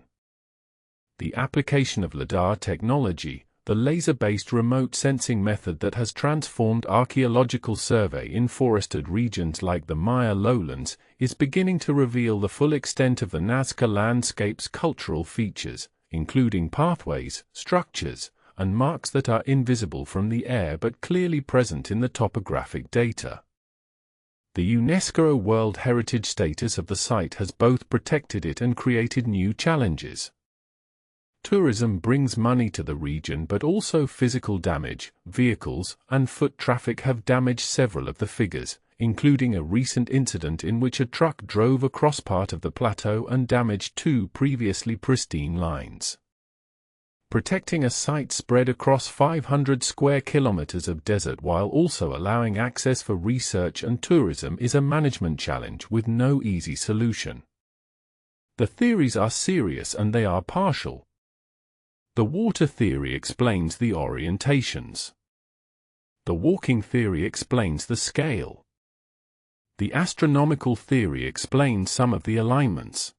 The application of LiDAR technology, the laser-based remote sensing method that has transformed archaeological survey in forested regions like the Maya lowlands, is beginning to reveal the full extent of the Nazca landscape's cultural features, including pathways, structures, and marks that are invisible from the air but clearly present in the topographic data. The UNESCO World Heritage status of the site has both protected it and created new challenges. Tourism brings money to the region, but also physical damage. Vehicles and foot traffic have damaged several of the figures, including a recent incident in which a truck drove across part of the plateau and damaged two previously pristine lines. Protecting a site spread across 500 square kilometers of desert while also allowing access for research and tourism is a management challenge with no easy solution. The theories are serious and they are partial. The water theory explains the orientations. The walking theory explains the scale. The astronomical theory explains some of the alignments.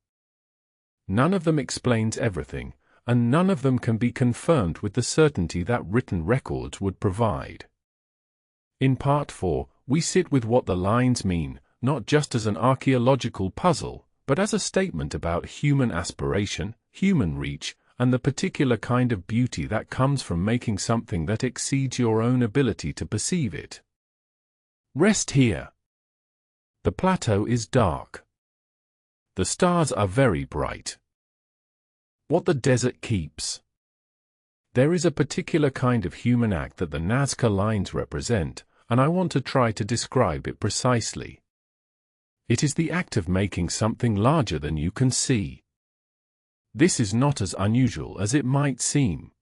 None of them explains everything, and none of them can be confirmed with the certainty that written records would provide. In Part 4, we sit with what the lines mean, not just as an archaeological puzzle, but as a statement about human aspiration, human reach, and the particular kind of beauty that comes from making something that exceeds your own ability to perceive it. Rest here. The plateau is dark. The stars are very bright. What the desert keeps. There is a particular kind of human act that the Nazca lines represent, and I want to try to describe it precisely. It is the act of making something larger than you can see. This is not as unusual as it might seem.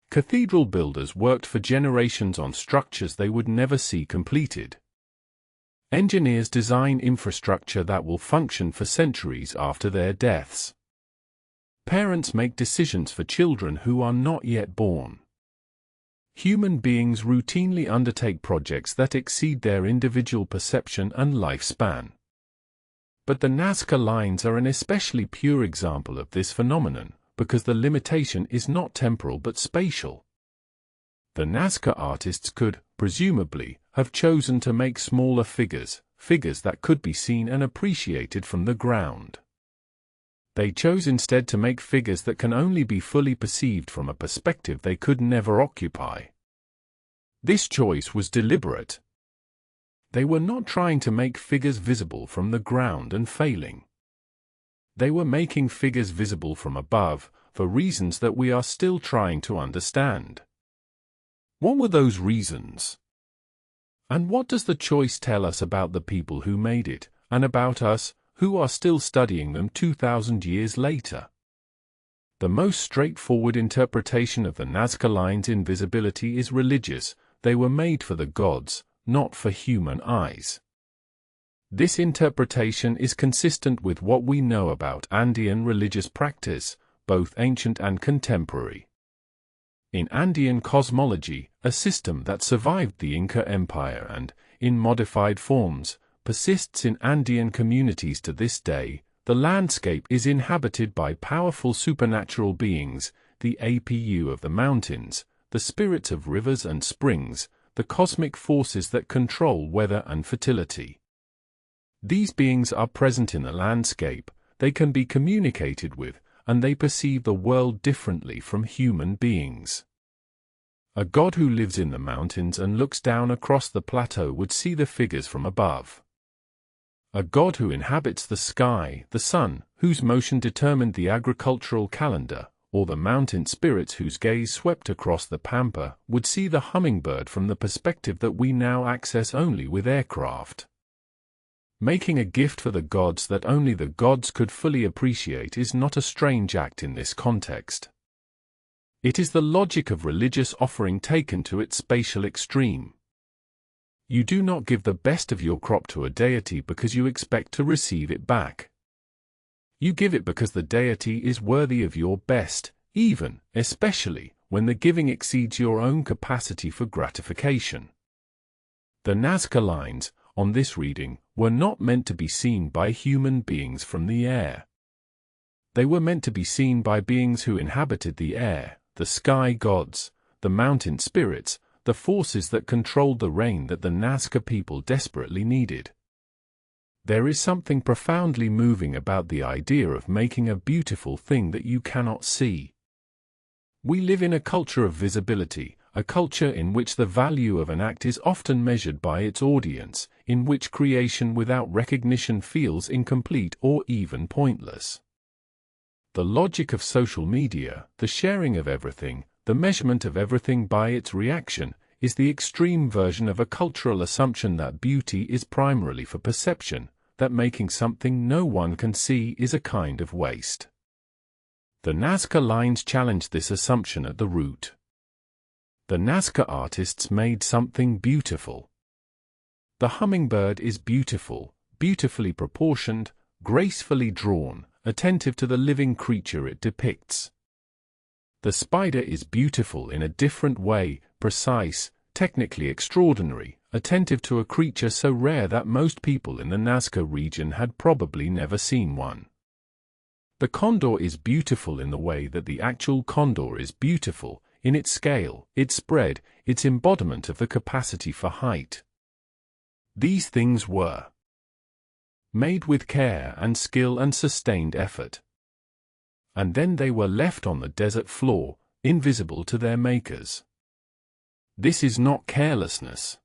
Cathedral builders worked for generations on structures they would never see completed. Engineers design infrastructure that will function for centuries after their deaths. Parents make decisions for children who are not yet born. Human beings routinely undertake projects that exceed their individual perception and lifespan. But the Nazca lines are an especially pure example of this phenomenon, because the limitation is not temporal but spatial. The Nazca artists could, presumably, have chosen to make smaller figures that could be seen and appreciated from the ground. They chose instead to make figures that can only be fully perceived from a perspective they could never occupy. This choice was deliberate. They were not trying to make figures visible from the ground and failing. They were making figures visible from above, for reasons that we are still trying to understand. What were those reasons? And what does the choice tell us about the people who made it, and about us, who are still studying them 2,000 years later? The most straightforward interpretation of the Nazca lines' invisibility is religious. They were made for the gods, not for human eyes. This interpretation is consistent with what we know about Andean religious practice, both ancient and contemporary. In Andean cosmology, a system that survived the Inca Empire and, in modified forms, persists in Andean communities to this day, the landscape is inhabited by powerful supernatural beings, the APU of the mountains, the spirits of rivers and springs, the cosmic forces that control weather and fertility. These beings are present in the landscape, they can be communicated with, and they perceive the world differently from human beings. A god who lives in the mountains and looks down across the plateau would see the figures from above. A god who inhabits the sky, the sun, whose motion determined the agricultural calendar, or the mountain spirits whose gaze swept across the pampa, would see the hummingbird from the perspective that we now access only with aircraft. Making a gift for the gods that only the gods could fully appreciate is not a strange act in this context. It is the logic of religious offering taken to its spatial extreme. You do not give the best of your crop to a deity because you expect to receive it back. You give it because the deity is worthy of your best, even, especially, when the giving exceeds your own capacity for gratification. The Nazca lines, on this reading, were not meant to be seen by human beings from the air. They were meant to be seen by beings who inhabited the air, the sky gods, the mountain spirits, the forces that controlled the rain that the Nazca people desperately needed. There is something profoundly moving about the idea of making a beautiful thing that you cannot see. We live in a culture of visibility, a culture in which the value of an act is often measured by its audience, in which creation without recognition feels incomplete or even pointless. The logic of social media, the sharing of everything, the measurement of everything by its reaction, is the extreme version of a cultural assumption that beauty is primarily for perception, that making something no one can see is a kind of waste. The Nazca lines challenged this assumption at the root. The Nazca artists made something beautiful. The hummingbird is beautiful, beautifully proportioned, gracefully drawn, attentive to the living creature it depicts. The spider is beautiful in a different way, precise, technically extraordinary, attentive to a creature so rare that most people in the Nazca region had probably never seen one. The condor is beautiful in the way that the actual condor is beautiful, in its scale, its spread, its embodiment of the capacity for height. These things were made with care and skill and sustained effort. And then they were left on the desert floor, invisible to their makers. This is not carelessness.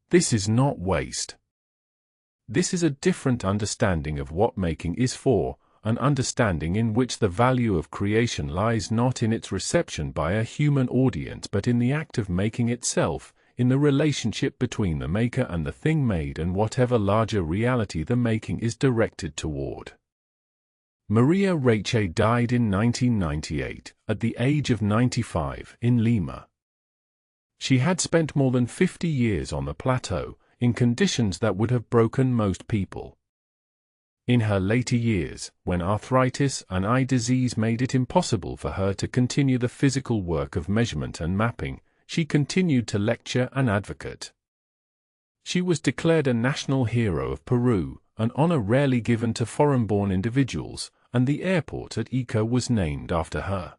This is not waste. This is a different understanding of what making is for, an understanding in which the value of creation lies not in its reception by a human audience but in the act of making itself, in the relationship between the maker and the thing made and whatever larger reality the making is directed toward. Maria Reche died in 1998, at the age of 95, in Lima. She had spent more than 50 years on the plateau, in conditions that would have broken most people. In her later years, when arthritis and eye disease made it impossible for her to continue the physical work of measurement and mapping, she continued to lecture and advocate. She was declared a national hero of Peru, an honor rarely given to foreign-born individuals, and the airport at Ica was named after her.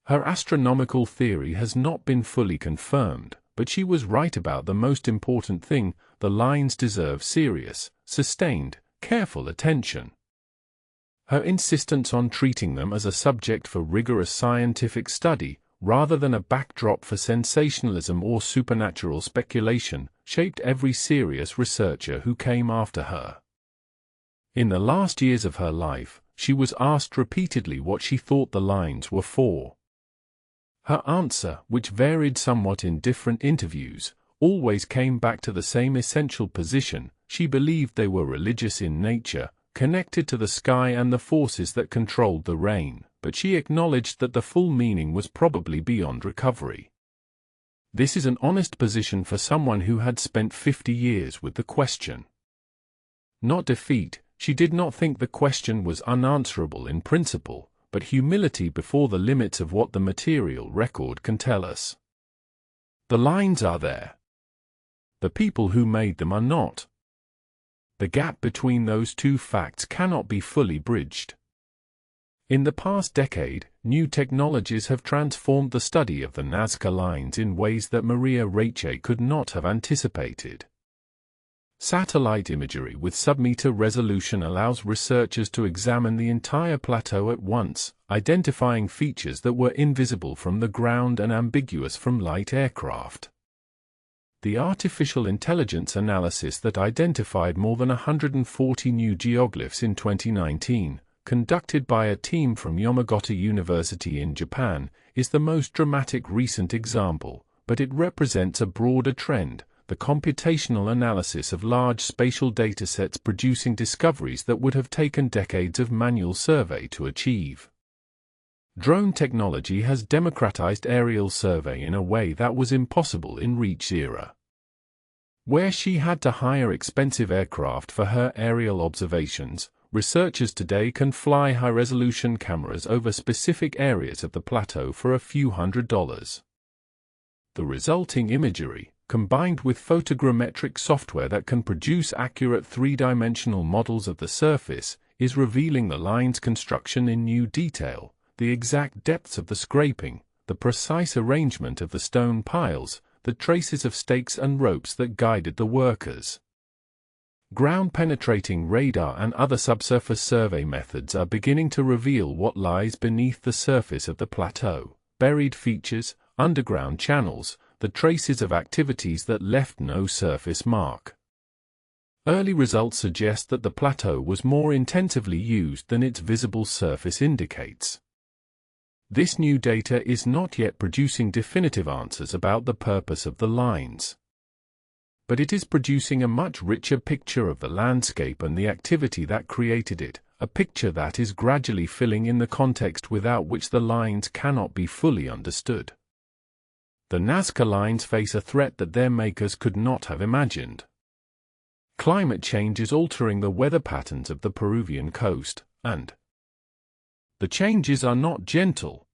Her astronomical theory has not been fully confirmed, but she was right about the most important thing: the lines deserve serious, sustained, careful attention. Her insistence on treating them as a subject for rigorous scientific study, rather than a backdrop for sensationalism or supernatural speculation, shaped every serious researcher who came after her. In the last years of her life, she was asked repeatedly what she thought the lines were for. Her answer, which varied somewhat in different interviews, always came back to the same essential position: she believed they were religious in nature, connected to the sky and the forces that controlled the rain, but she acknowledged that the full meaning was probably beyond recovery. This is an honest position for someone who had spent 50 years with the question. Not defeat, she did not think the question was unanswerable in principle, but humility before the limits of what the material record can tell us. The lines are there. The people who made them are not. The gap between those two facts cannot be fully bridged. In the past decade, new technologies have transformed the study of the Nazca lines in ways that Maria Reche could not have anticipated. Satellite imagery with submeter resolution allows researchers to examine the entire plateau at once, identifying features that were invisible from the ground and ambiguous from light aircraft. The artificial intelligence analysis that identified more than 140 new geoglyphs in 2019, conducted by a team from Yamagata University in Japan, is the most dramatic recent example, but it represents a broader trend: the computational analysis of large spatial datasets producing discoveries that would have taken decades of manual survey to achieve. Drone technology has democratized aerial survey in a way that was impossible in Reach's era. Where she had to hire expensive aircraft for her aerial observations, researchers today can fly high-resolution cameras over specific areas of the plateau for a few $100s. The resulting imagery, combined with photogrammetric software that can produce accurate three-dimensional models of the surface, is revealing the line's construction in new detail, the exact depths of the scraping, the precise arrangement of the stone piles, the traces of stakes and ropes that guided the workers. Ground-penetrating radar and other subsurface survey methods are beginning to reveal what lies beneath the surface of the plateau: buried features, underground channels, the traces of activities that left no surface mark. Early results suggest that the plateau was more intensively used than its visible surface indicates. This new data is not yet producing definitive answers about the purpose of the lines. But it is producing a much richer picture of the landscape and the activity that created it, a picture that is gradually filling in the context without which the lines cannot be fully understood. The Nazca lines face a threat that their makers could not have imagined. Climate change is altering the weather patterns of the Peruvian coast, and the changes are not gentle.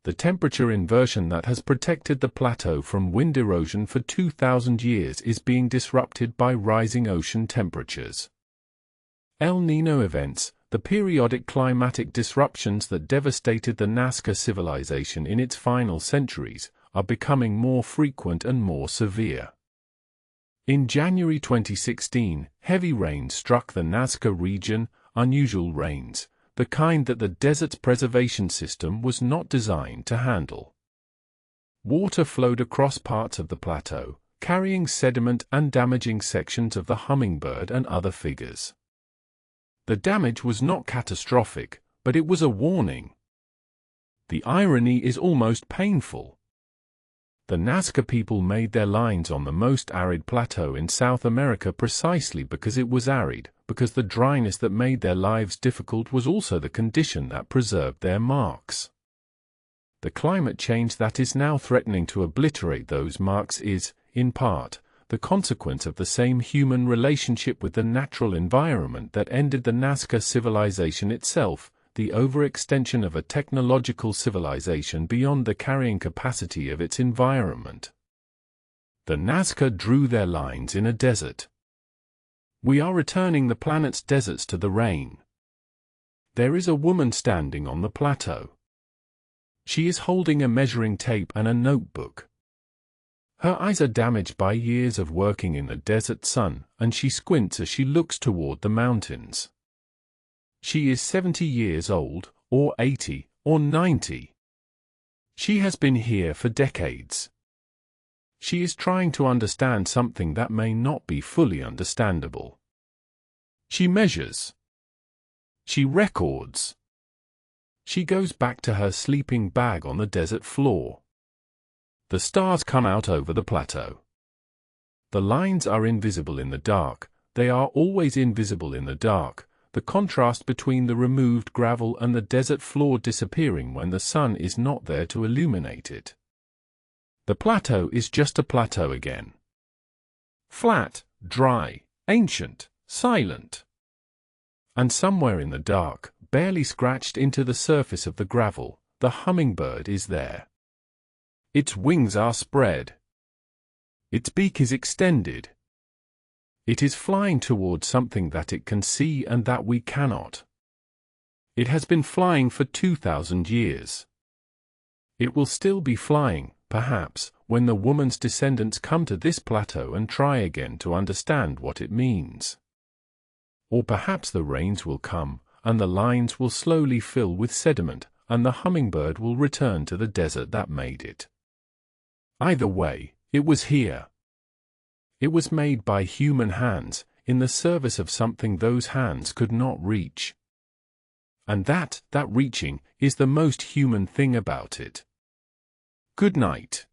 The temperature inversion that has protected the plateau from wind erosion for 2,000 years is being disrupted by rising ocean temperatures. El Niño events, the periodic climatic disruptions that devastated the Nazca civilization in its final centuries, are becoming more frequent and more severe. In January 2016, heavy rain struck the Nazca region, unusual rains, the kind that the desert's preservation system was not designed to handle. Water flowed across parts of the plateau, carrying sediment and damaging sections of the hummingbird and other figures. The damage was not catastrophic, but it was a warning. The irony is almost painful. The Nazca people made their lines on the most arid plateau in South America precisely because it was arid, because the dryness that made their lives difficult was also the condition that preserved their marks. The climate change that is now threatening to obliterate those marks is, in part, the consequence of the same human relationship with the natural environment that ended the Nazca civilization itself, the overextension of a technological civilization beyond the carrying capacity of its environment. The Nazca drew their lines in a desert. We are returning the planet's deserts to the rain. There is a woman standing on the plateau. She is holding a measuring tape and a notebook. Her eyes are damaged by years of working in the desert sun, and she squints as she looks toward the mountains. She is 70 years old, or 80, or 90. She has been here for decades. She is trying to understand something that may not be fully understandable. She measures. She records. She goes back to her sleeping bag on the desert floor. The stars come out over the plateau. The lines are invisible in the dark. They are always invisible in the dark. The contrast between the removed gravel and the desert floor disappearing when the sun is not there to illuminate it. The plateau is just a plateau again. Flat, dry, ancient, silent. And somewhere in the dark, barely scratched into the surface of the gravel, the hummingbird is there. Its wings are spread. Its beak is extended. It is flying towards something that it can see and that we cannot. It has been flying for 2,000 years. It will still be flying, perhaps, when the woman's descendants come to this plateau and try again to understand what it means. Or perhaps the rains will come, and the lines will slowly fill with sediment, and the hummingbird will return to the desert that made it. Either way, it was here. It was made by human hands, in the service of something those hands could not reach. And that reaching, is the most human thing about it. Good night.